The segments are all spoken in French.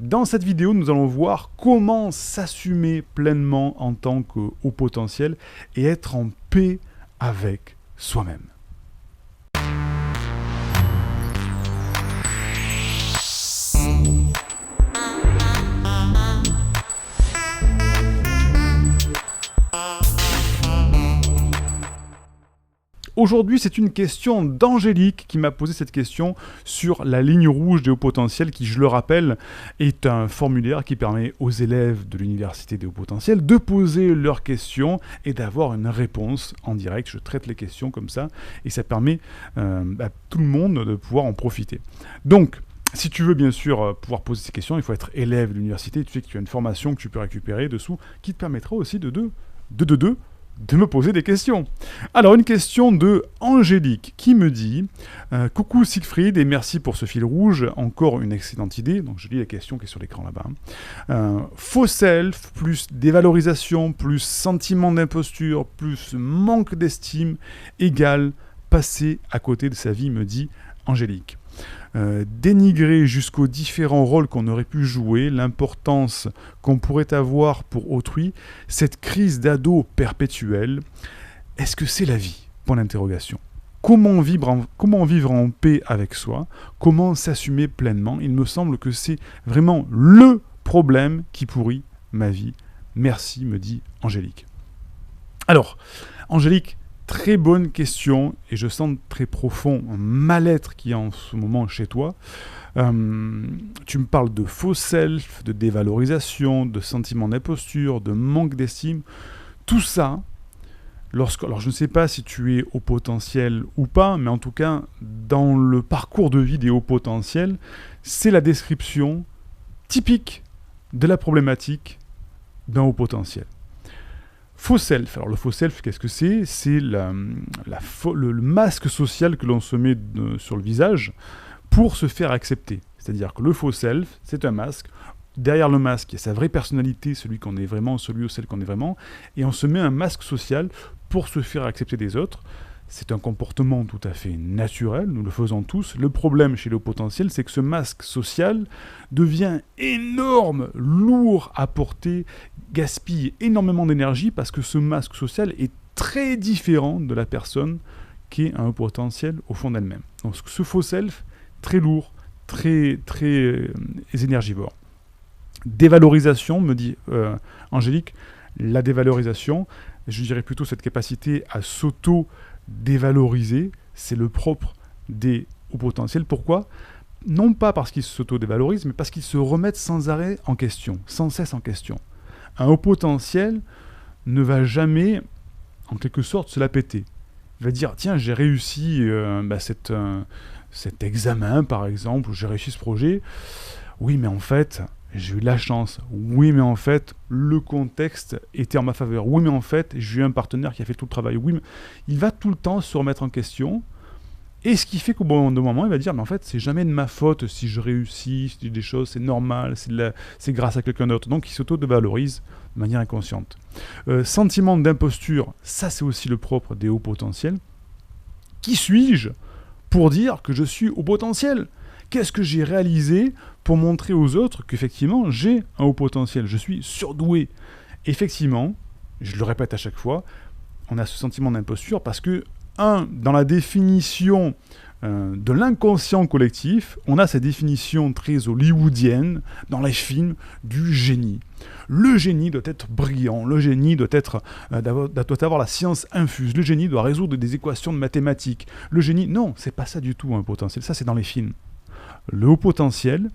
Dans cette vidéo, nous allons voir comment s'assumer pleinement en tant que haut potentiel et être en paix avec soi-même. Aujourd'hui, c'est une question d'Angélique qui m'a posé cette question sur la ligne rouge des hauts potentiels qui, je le rappelle, est un formulaire qui permet aux élèves de l'université des hauts potentiels de poser leurs questions et d'avoir une réponse en direct. Je traite les questions comme ça et ça permet à tout le monde de pouvoir en profiter. Donc, si tu veux bien sûr pouvoir poser ces questions, il faut être élève de l'université. Tu sais que tu as une formation que tu peux récupérer dessous qui te permettra aussi de me poser des questions. Alors, une question de Angélique qui me dit « Coucou Siegfried et merci pour ce fil rouge, encore une excellente idée. » Donc, je lis la question qui est sur l'écran là-bas. Faux self, plus dévalorisation, plus sentiment d'imposture, plus manque d'estime, égale passer à côté de sa vie, me dit Angélique. Dénigrer jusqu'aux différents rôles qu'on aurait pu jouer, l'importance qu'on pourrait avoir pour autrui, cette crise d'ado perpétuelle, est-ce que c'est la vie ? Point d'interrogation. Comment vivre en paix avec soi ? Comment s'assumer pleinement ? Il me semble que c'est vraiment le problème qui pourrit ma vie. Merci, me dit Angélique. Alors, Angélique, très bonne question, et je sens très profond un mal-être qui est en ce moment chez toi. Tu me parles de faux self, de dévalorisation, de sentiment d'imposture, de manque d'estime. Tout ça, alors je ne sais pas si tu es au potentiel ou pas, mais en tout cas, dans le parcours de vie des hauts potentiels, c'est la description typique de la problématique d'un haut potentiel. Faux self. Alors le faux self, qu'est-ce que c'est ? C'est le masque social que l'on se met sur le visage pour se faire accepter. C'est-à-dire que le faux self, c'est un masque. Derrière le masque, il y a sa vraie personnalité, celui qu'on est vraiment, celui ou celle qu'on est vraiment. Et on se met un masque social pour se faire accepter des autres. C'est un comportement tout à fait naturel, nous le faisons tous. Le problème chez le haut potentiel, c'est que ce masque social devient énorme, lourd à porter, gaspille énormément d'énergie parce que ce masque social est très différent de la personne qui est un haut potentiel au fond d'elle-même. Donc ce faux self, très lourd, très énergivore. Dévalorisation, me dit Angélique, la dévalorisation, je dirais plutôt cette capacité à s'auto-dévaloriser, c'est le propre des hauts potentiels. Pourquoi ? Non pas parce qu'ils s'auto-dévalorisent, mais parce qu'ils se remettent sans arrêt en question, sans cesse en question. Un haut potentiel ne va jamais, en quelque sorte, se la péter. Il va dire, tiens, j'ai réussi cet examen, par exemple, ou j'ai réussi ce projet. Oui, mais en fait, j'ai eu de la chance. Oui, mais en fait, le contexte était en ma faveur. Oui, mais en fait, j'ai eu un partenaire qui a fait tout le travail. Oui, mais il va tout le temps se remettre en question. Et ce qui fait qu'au bon moment, il va dire, mais en fait, c'est jamais de ma faute si je réussis, si des choses, c'est normal, c'est grâce à quelqu'un d'autre. Donc, il s'auto-dévalorise de manière inconsciente. Sentiment d'imposture, ça c'est aussi le propre des hauts potentiels. Qui suis-je pour dire que je suis haut potentiel ? Qu'est-ce que j'ai réalisé pour montrer aux autres qu'effectivement, j'ai un haut potentiel, je suis surdoué ? Effectivement, je le répète à chaque fois, on a ce sentiment d'imposture parce que dans la définition de l'inconscient collectif, on a cette définition très hollywoodienne dans les films du génie. Le génie doit être brillant, le génie doit avoir la science infuse, le génie doit résoudre des équations de mathématiques. Le génie, non, c'est pas ça du tout un potentiel, ça c'est dans les films. Le haut potentiel,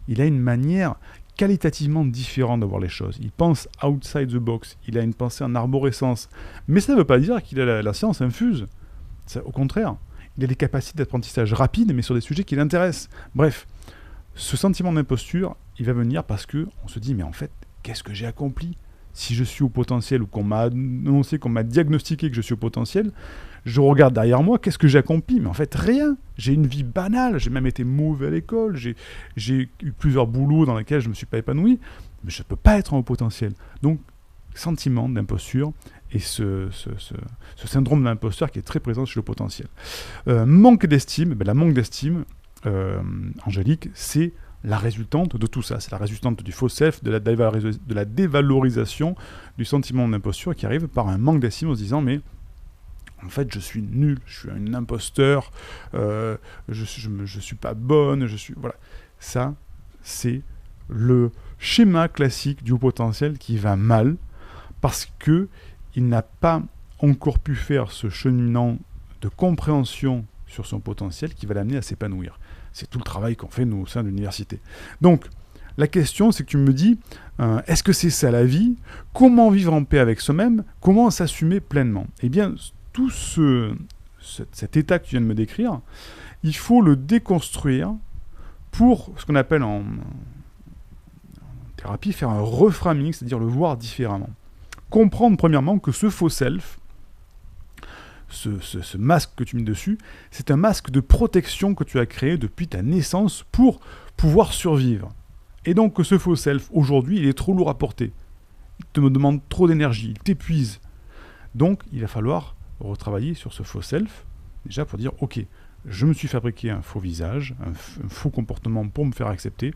il a une manière qualitativement différent de voir les choses. Il pense outside the box, il a une pensée en arborescence. Mais ça ne veut pas dire qu'il a la science infuse. Au contraire, il a des capacités d'apprentissage rapides, mais sur des sujets qui l'intéressent. Bref, ce sentiment d'imposture, il va venir parce qu'on se dit, mais en fait, qu'est-ce que j'ai accompli ? Si je suis au potentiel ou qu'on m'a annoncé, qu'on m'a diagnostiqué que je suis au potentiel, je regarde derrière moi, qu'est-ce que j'ai accompli ? Mais en fait, rien. J'ai une vie banale, j'ai même été mauvais à l'école, j'ai eu plusieurs boulots dans lesquels je ne me suis pas épanoui, mais je ne peux pas être en haut potentiel. Donc, sentiment d'imposture et ce syndrome d'imposteur qui est très présent chez le potentiel. Manque d'estime, la manque d'estime, Angélique, c'est la résultante de tout ça. C'est la résultante du faux self, de la dévalorisation du sentiment d'imposture qui arrive par un manque d'estime en se disant mais en fait je suis nul, je suis un imposteur, je suis pas bonne, Voilà. Ça, c'est le schéma classique du haut potentiel qui va mal parce que il n'a pas encore pu faire ce cheminement de compréhension sur son potentiel qui va l'amener à s'épanouir. C'est tout le travail qu'on fait, nous, au sein de l'université. Donc, la question, c'est que tu me dis, est-ce que c'est ça la vie? Comment vivre en paix avec soi-même? Comment s'assumer pleinement? Eh bien, tout cet état que tu viens de me décrire, il faut le déconstruire pour ce qu'on appelle en thérapie, faire un reframing, c'est-à-dire le voir différemment. Comprendre premièrement que ce faux self, ce masque que tu mets dessus, c'est un masque de protection que tu as créé depuis ta naissance pour pouvoir survivre. Et donc que ce faux self, aujourd'hui, il est trop lourd à porter. Il te demande trop d'énergie, il t'épuise. Donc, il va falloir retravailler sur ce faux self, déjà pour dire, ok, je me suis fabriqué un faux visage, un faux comportement pour me faire accepter.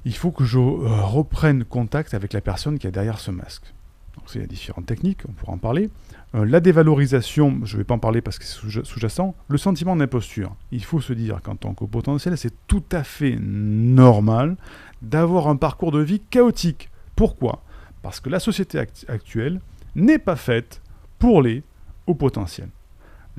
Il faut que je reprenne contact avec la personne qui est derrière ce masque. Donc, il y a différentes techniques, on pourra en parler. La dévalorisation, je ne vais pas en parler parce que c'est sous-jacent. Le sentiment d'imposture. Il faut se dire qu'en tant qu'au potentiel, c'est tout à fait normal d'avoir un parcours de vie chaotique. Pourquoi? Parce que la société actuelle n'est pas faite pour les hauts potentiels.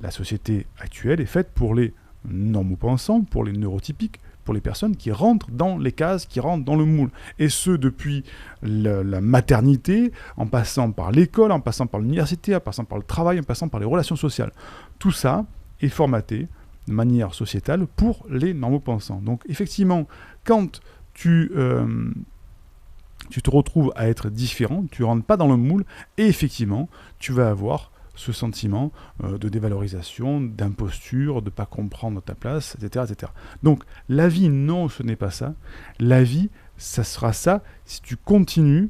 La société actuelle est faite pour les normaux-pensants, pour les neurotypiques, pour les personnes qui rentrent dans les cases, qui rentrent dans le moule. Et ce, depuis la maternité, en passant par l'école, en passant par l'université, en passant par le travail, en passant par les relations sociales. Tout ça est formaté de manière sociétale pour les normaux-pensants. Donc effectivement, quand tu te retrouves à être différent, tu ne rentres pas dans le moule, et effectivement, tu vas avoir ce sentiment de dévalorisation, d'imposture, de ne pas comprendre ta place, etc., etc. Donc, la vie, non, ce n'est pas ça. La vie, ça sera ça si tu continues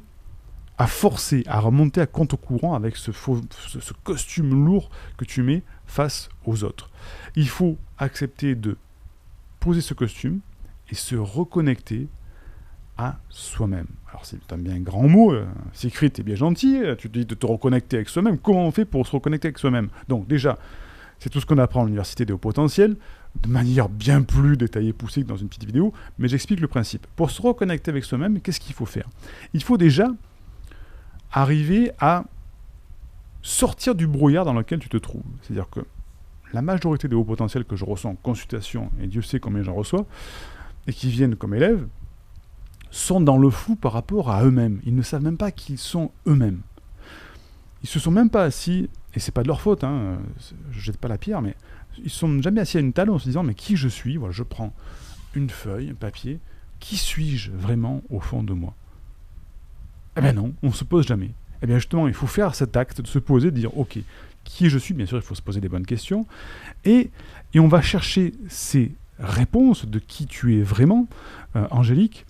à forcer, à remonter à contre-courant avec ce costume lourd que tu mets face aux autres. Il faut accepter de poser ce costume et se reconnecter à soi-même. Alors c'est un bien grand mot, Siegfried, t'es bien gentil, tu te dis de te reconnecter avec soi-même. Comment on fait pour se reconnecter avec soi-même? Donc déjà, c'est tout ce qu'on apprend à l'université des hauts potentiels, de manière bien plus détaillée, poussée que dans une petite vidéo, mais j'explique le principe. Pour se reconnecter avec soi-même, qu'est-ce qu'il faut faire? Il faut déjà arriver à sortir du brouillard dans lequel tu te trouves. C'est-à-dire que la majorité des hauts potentiels que je reçois en consultation, et Dieu sait combien j'en reçois, et qui viennent comme élèves, sont dans le flou par rapport à eux-mêmes. Ils ne savent même pas qui ils sont eux-mêmes. Ils se sont même pas assis, et c'est pas de leur faute, je jette pas la pierre, mais ils se sont jamais assis à une table en se disant mais qui je suis? Voilà, je prends une feuille, un papier, qui suis-je vraiment au fond de moi? Eh bien non, on se pose jamais. Eh bien justement, il faut faire cet acte de se poser, de dire ok, qui je suis? Bien sûr, il faut se poser des bonnes questions, et on va chercher ces réponses de qui tu es vraiment, Angélique,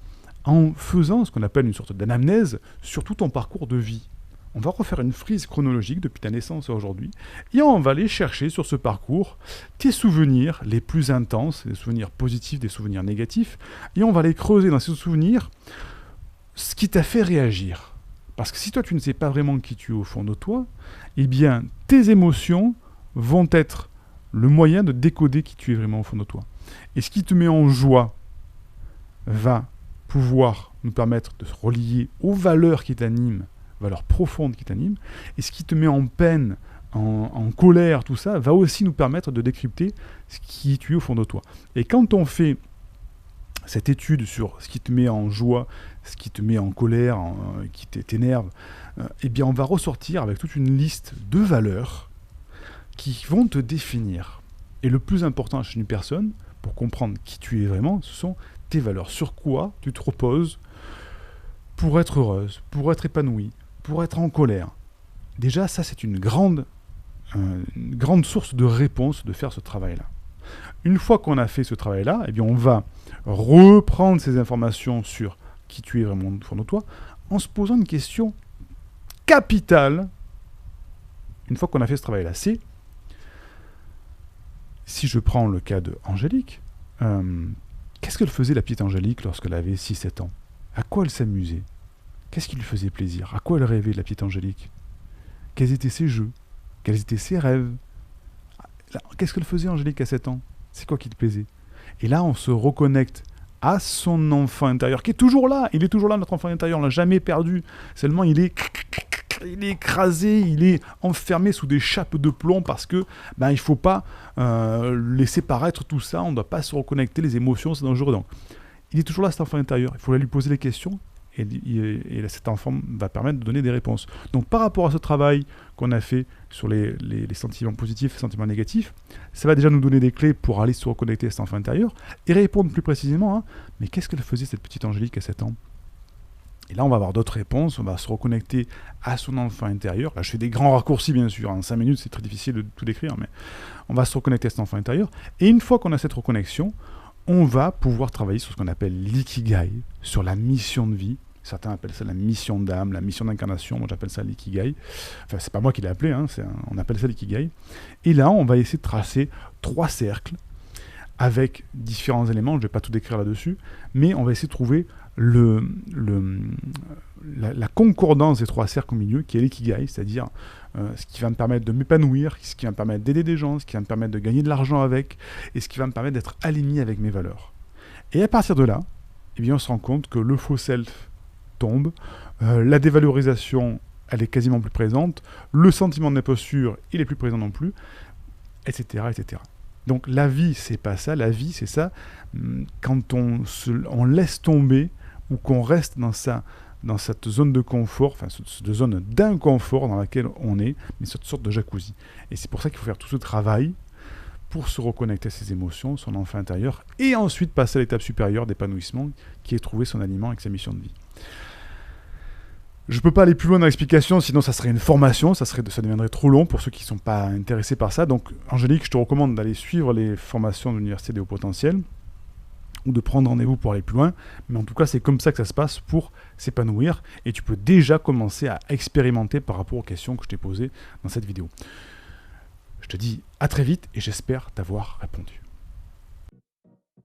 en faisant ce qu'on appelle une sorte d'anamnèse sur tout ton parcours de vie. On va refaire une frise chronologique depuis ta naissance à aujourd'hui, et on va aller chercher sur ce parcours tes souvenirs les plus intenses, des souvenirs positifs, des souvenirs négatifs, et on va aller creuser dans ces souvenirs ce qui t'a fait réagir. Parce que si toi tu ne sais pas vraiment qui tu es au fond de toi, eh bien tes émotions vont être le moyen de décoder qui tu es vraiment au fond de toi. Et ce qui te met en joie va pouvoir nous permettre de se relier aux valeurs qui t'animent, valeurs profondes qui t'animent, et ce qui te met en peine, en colère, tout ça, va aussi nous permettre de décrypter ce qui tu es au fond de toi. Et quand on fait cette étude sur ce qui te met en joie, ce qui te met en colère, qui t'énerve, eh bien on va ressortir avec toute une liste de valeurs qui vont te définir. Et le plus important chez une personne, pour comprendre qui tu es vraiment, ce sont tes valeurs. Sur quoi tu te reposes pour être heureuse, pour être épanouie, pour être en colère. Déjà, ça, c'est une grande source de réponse de faire ce travail-là. Une fois qu'on a fait ce travail-là, eh bien, on va reprendre ces informations sur qui tu es vraiment au fond de toi en se posant une question capitale. Une fois qu'on a fait ce travail-là, c'est, si je prends le cas de Angélique, Qu'est-ce qu'elle faisait la petite Angélique lorsqu'elle avait 6-7 ans? À quoi elle s'amusait? Qu'est-ce qui lui faisait plaisir? À quoi elle rêvait, la petite Angélique? Quels étaient ses jeux? Quels étaient ses rêves? Qu'est-ce qu'elle faisait, Angélique, à 7 ans? C'est quoi qui te plaisait? Et là, on se reconnecte à son enfant intérieur, qui est toujours là. Il est toujours là, notre enfant intérieur. On l'a jamais perdu. Seulement, il est écrasé, il est enfermé sous des chapes de plomb parce que il faut pas laisser paraître tout ça. On ne doit pas se reconnecter. Les émotions, c'est dangereux. Donc, il est toujours là, cet enfant intérieur. Il faut lui poser les questions. Et cet enfant va permettre de donner des réponses. Donc par rapport à ce travail qu'on a fait sur les sentiments positifs et les sentiments négatifs, ça va déjà nous donner des clés pour aller se reconnecter à cet enfant intérieur et répondre plus précisément, mais qu'est-ce qu'elle faisait cette petite Angélique à 7 ans? Et là on va avoir d'autres réponses, on va se reconnecter à son enfant intérieur. Là je fais des grands raccourcis bien sûr, en 5 minutes c'est très difficile de tout décrire, mais on va se reconnecter à cet enfant intérieur. Et une fois qu'on a cette reconnexion, on va pouvoir travailler sur ce qu'on appelle l'ikigai, sur la mission de vie. Certains appellent ça la mission d'âme, la mission d'incarnation. Moi, j'appelle ça l'ikigai. Enfin, c'est pas moi qui l'ai appelé, on appelle ça l'ikigai. Et là, on va essayer de tracer 3 cercles avec différents éléments. Je ne vais pas tout décrire là-dessus, mais on va essayer de trouver la concordance des 3 cercles au milieu, qui est l'ikigai, c'est-à-dire ce qui va me permettre de m'épanouir, ce qui va me permettre d'aider des gens, ce qui va me permettre de gagner de l'argent avec, et ce qui va me permettre d'être aligné avec mes valeurs. Et à partir de là, on se rend compte que le faux self tombe, la dévalorisation, elle est quasiment plus présente, le sentiment d'imposture, il est plus présent non plus, etc., etc. Donc la vie, c'est pas ça, la vie, c'est ça, quand on laisse tomber, ou qu'on reste dans cette zone de confort, enfin cette zone d'inconfort dans laquelle on est, mais cette sorte de jacuzzi. Et c'est pour ça qu'il faut faire tout ce travail, pour se reconnecter à ses émotions, son enfant intérieur, et ensuite passer à l'étape supérieure d'épanouissement, qui est trouver son aliment avec sa mission de vie. Je ne peux pas aller plus loin dans l'explication, sinon ça serait une formation, ça deviendrait trop long pour ceux qui ne sont pas intéressés par ça. Donc Angélique, je te recommande d'aller suivre les formations de l'Université des Hauts Potentiels, ou de prendre rendez-vous pour aller plus loin. Mais en tout cas, c'est comme ça que ça se passe pour s'épanouir, et tu peux déjà commencer à expérimenter par rapport aux questions que je t'ai posées dans cette vidéo. Je te dis à très vite, et j'espère t'avoir répondu.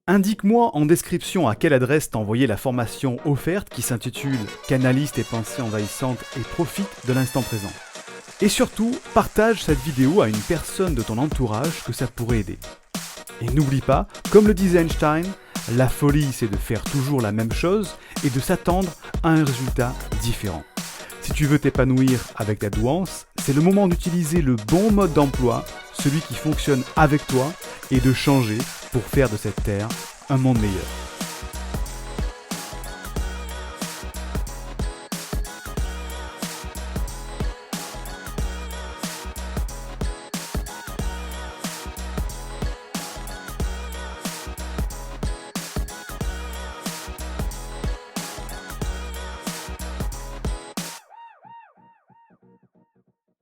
Indique-moi en description à quelle adresse t'envoyer la formation offerte qui s'intitule « Canalise tes pensées envahissantes et profite de l'instant présent ». Et surtout, partage cette vidéo à une personne de ton entourage que ça pourrait aider. Et n'oublie pas, comme le disait Einstein, la folie c'est de faire toujours la même chose et de s'attendre à un résultat différent. Si tu veux t'épanouir avec ta douance, c'est le moment d'utiliser le bon mode d'emploi, celui qui fonctionne avec toi, et de changer pour faire de cette terre un monde meilleur.